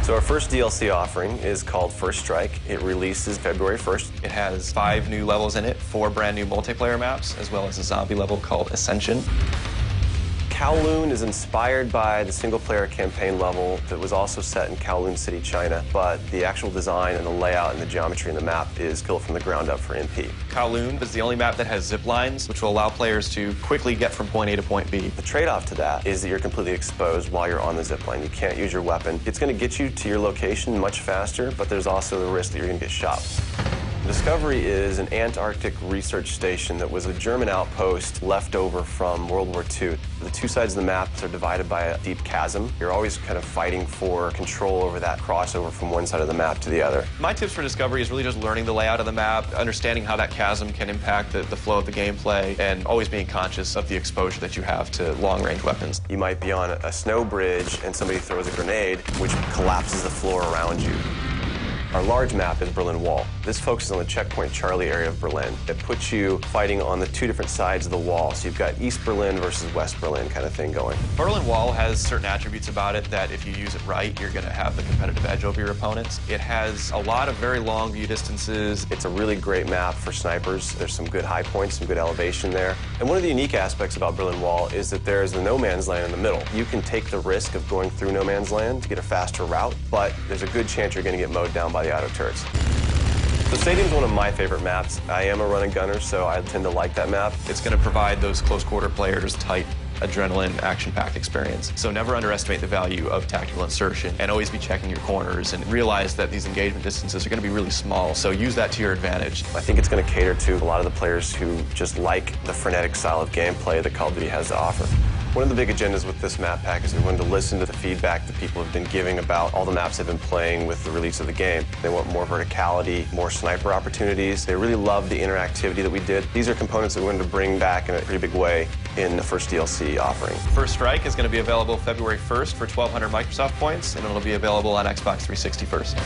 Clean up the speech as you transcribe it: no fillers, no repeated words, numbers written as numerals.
So our first DLC offering is called First Strike. It releases February 1st. It has 5 new levels in it, 4 brand new multiplayer maps, as well as a zombie level called Ascension. Kowloon is inspired by the single-player campaign level that was also set in Kowloon City, China, but the actual design and the layout and the geometry in the map is built from the ground up for MP. Kowloon is the only map that has zip lines, which will allow players to quickly get from point A to point B. The trade-off to that is that you're completely exposed while you're on the zip line. You can't use your weapon. It's going to get you to your location much faster, but there's also the risk that you're going to get shot. Discovery is an Antarctic research station that was a German outpost left over from World War II. The 2 sides of the map are divided by a deep chasm. You're always kind of fighting for control over that crossover from one side of the map to the other. My tips for Discovery is really just learning the layout of the map, understanding how that chasm can impact the flow of the gameplay, and always being conscious of the exposure that you have to long-range weapons. You might be on a snow bridge and somebody throws a grenade, which collapses the floor around you. Our large map is Berlin Wall. This focuses on the Checkpoint Charlie area of Berlin. It puts you fighting on the 2 different sides of the wall. So you've got East Berlin versus West Berlin kind of thing going. Berlin Wall has certain attributes about it that if you use it right, you're going to have the competitive edge over your opponents. It has a lot of very long view distances. It's a really great map for snipers. There's some good high points, some good elevation there. And one of the unique aspects about Berlin Wall is that there's the no man's land in the middle. You can take the risk of going through no man's land to get a faster route, but there's a good chance you're going to get mowed down by the auto turrets. The stadium's one of my favorite maps. I am a running gunner, so I tend to like that map. It's going to provide those close-quarter players tight adrenaline, action-packed experience. So never underestimate the value of tactical insertion, and always be checking your corners and realize that these engagement distances are going to be really small, so use that to your advantage. I think it's going to cater to a lot of the players who just like the frenetic style of gameplay that Call of Duty has to offer. One of the big agendas with this map pack is we wanted to listen to the feedback that people have been giving about all the maps they've been playing with the release of the game. They want more verticality, more sniper opportunities. They really love the interactivity that we did. These are components that we wanted to bring back in a pretty big way in the first DLC offering. First Strike is going to be available February 1st for 1,200 Microsoft points, and it'll be available on Xbox 360 first.